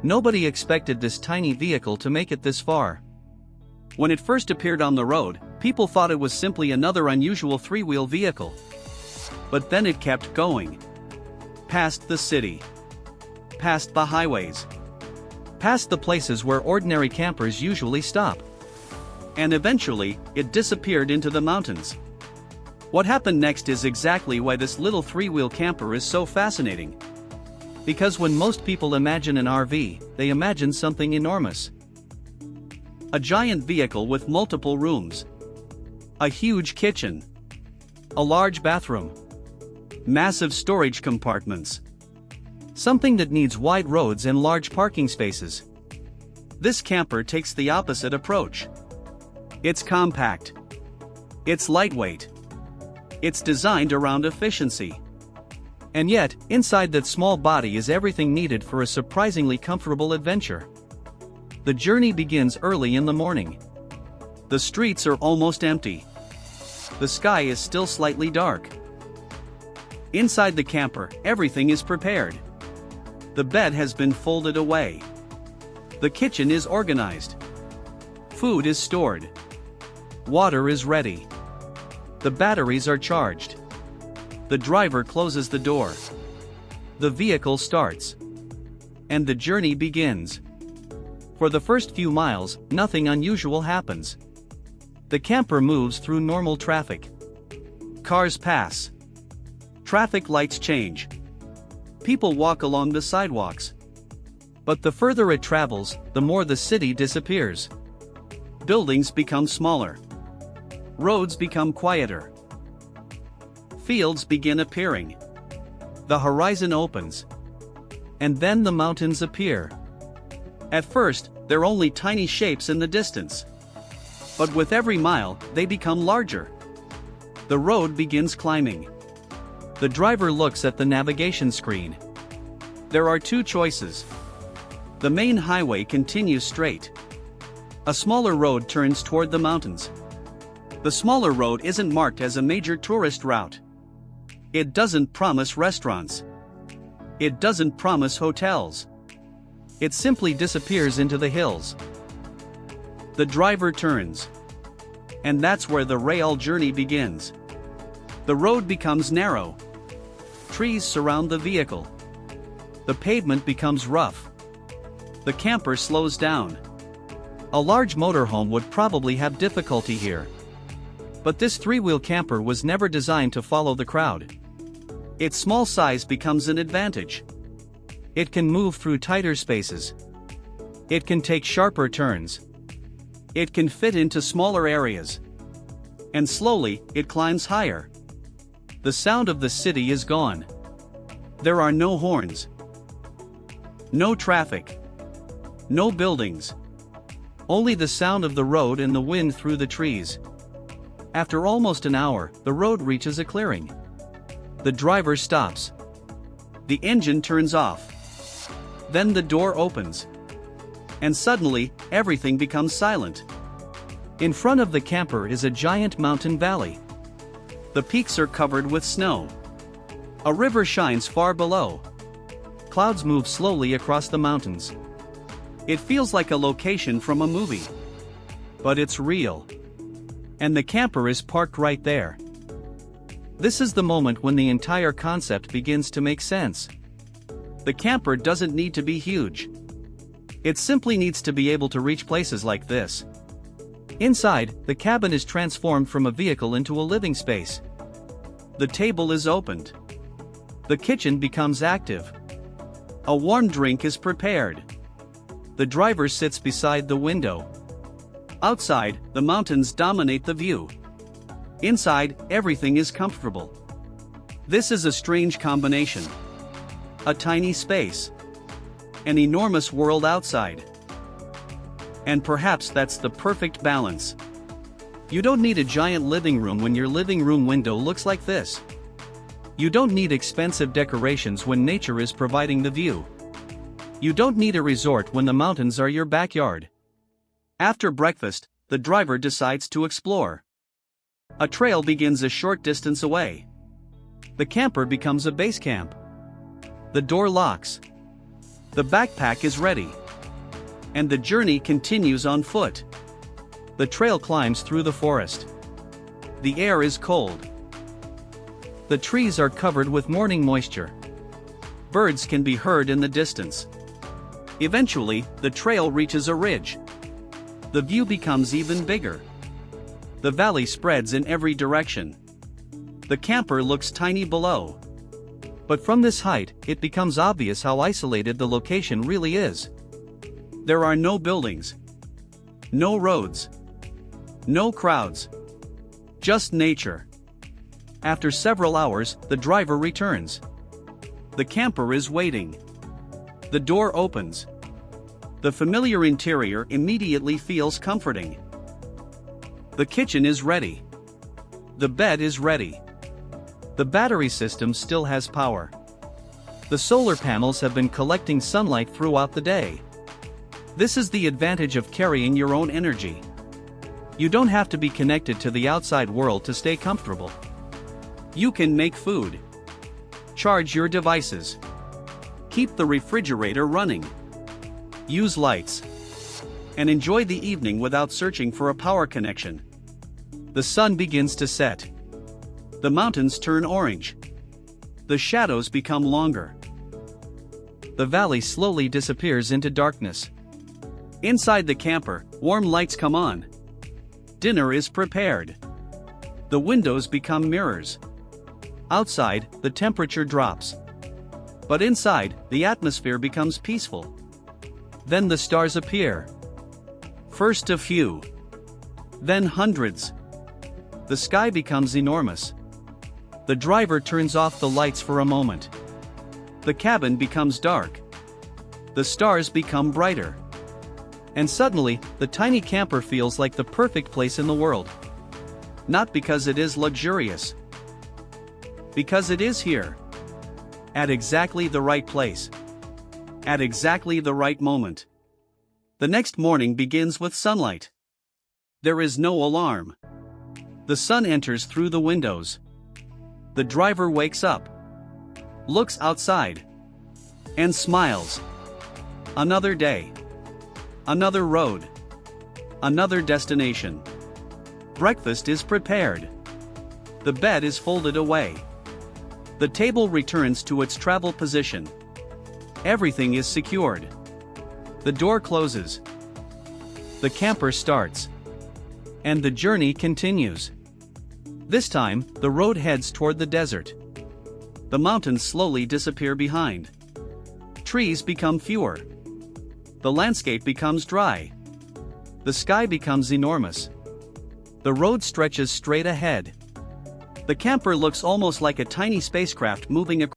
Nobody expected this tiny vehicle to make it this far. When it first appeared on the road, people thought it was simply another unusual three-wheel vehicle. But then it kept going. Past the city. Past the highways. Past the places where ordinary campers usually stop. And eventually, it disappeared into the mountains. What happened next is exactly why this little three-wheel camper is so fascinating. Because when most people imagine an RV, they imagine something enormous. A giant vehicle with multiple rooms. A huge kitchen. A large bathroom. Massive storage compartments. Something that needs wide roads and large parking spaces. This camper takes the opposite approach. It's compact. It's lightweight. It's designed around efficiency. And yet, inside that small body is everything needed for a surprisingly comfortable adventure. The journey begins early in the morning. The streets are almost empty. The sky is still slightly dark. Inside the camper, everything is prepared. The bed has been folded away. The kitchen is organized. Food is stored. Water is ready. The batteries are charged. The driver closes the door. The vehicle starts. And the journey begins. For the first few miles, nothing unusual happens. The camper moves through normal traffic. Cars pass. Traffic lights change. People walk along the sidewalks. But the further it travels, the more the city disappears. Buildings become smaller. Roads become quieter. Fields begin appearing. The horizon opens. And then the mountains appear. At first, they're only tiny shapes in the distance. But with every mile, they become larger. The road begins climbing. The driver looks at the navigation screen. There are two choices. The main highway continues straight. A smaller road turns toward the mountains. The smaller road isn't marked as a major tourist route. It doesn't promise restaurants. It doesn't promise hotels. It simply disappears into the hills. The driver turns. And that's where the rail journey begins. The road becomes narrow. Trees surround the vehicle. The pavement becomes rough. The camper slows down. A large motorhome would probably have difficulty here. But this three-wheel camper was never designed to follow the crowd. Its small size becomes an advantage. It can move through tighter spaces. It can take sharper turns. It can fit into smaller areas. And slowly, it climbs higher. The sound of the city is gone. There are no horns. No traffic. No buildings. Only the sound of the road and the wind through the trees. After almost an hour, the road reaches a clearing. The driver stops. The engine turns off. Then the door opens. And suddenly, everything becomes silent. In front of the camper is a giant mountain valley. The peaks are covered with snow. A river shines far below. Clouds move slowly across the mountains. It feels like a location from a movie. But it's real. And the camper is parked right there. This is the moment when the entire concept begins to make sense. The camper doesn't need to be huge. It simply needs to be able to reach places like this. Inside, the cabin is transformed from a vehicle into a living space. The table is opened. The kitchen becomes active. A warm drink is prepared. The driver sits beside the window. Outside, the mountains dominate the view. Inside, everything is comfortable. This is a strange combination. A tiny space. An enormous world outside. And perhaps that's the perfect balance. You don't need a giant living room when your living room window looks like this. You don't need expensive decorations when nature is providing the view. You don't need a resort when the mountains are your backyard. After breakfast, the driver decides to explore. A trail begins a short distance away. The camper becomes a base camp. The door locks. The backpack is ready. And the journey continues on foot. The trail climbs through the forest. The air is cold. The trees are covered with morning moisture. Birds can be heard in the distance. Eventually, the trail reaches a ridge. The view becomes even bigger. The valley spreads in every direction. The camper looks tiny below. But from this height, it becomes obvious how isolated the location really is. There are no buildings. No roads. No crowds. Just nature. After several hours, the driver returns. The camper is waiting. The door opens. The familiar interior immediately feels comforting. The kitchen is ready. The bed is ready. The battery system still has power. The solar panels have been collecting sunlight throughout the day. This is the advantage of carrying your own energy. You don't have to be connected to the outside world to stay comfortable. You can make food. Charge your devices. Keep the refrigerator running. Use lights. And enjoy the evening without searching for a power connection. The sun begins to set. The mountains turn orange. The shadows become longer. The valley slowly disappears into darkness. Inside the camper, warm lights come on. Dinner is prepared. The windows become mirrors. Outside, the temperature drops. But inside, the atmosphere becomes peaceful. Then the stars appear. First a few. Then hundreds. The sky becomes enormous. The driver turns off the lights for a moment. The cabin becomes dark. The stars become brighter. And suddenly, the tiny camper feels like the perfect place in the world. Not because it is luxurious. Because it is here. At exactly the right place. At exactly the right moment. The next morning begins with sunlight. There is no alarm. The sun enters through the windows. The driver wakes up. Looks outside. And smiles. Another day. Another road. Another destination. Breakfast is prepared. The bed is folded away. The table returns to its travel position. Everything is secured. The door closes. The camper starts. And the journey continues. This time, the road heads toward the desert. The mountains slowly disappear behind. Trees become fewer. The landscape becomes dry. The sky becomes enormous. The road stretches straight ahead. The camper looks almost like a tiny spacecraft moving across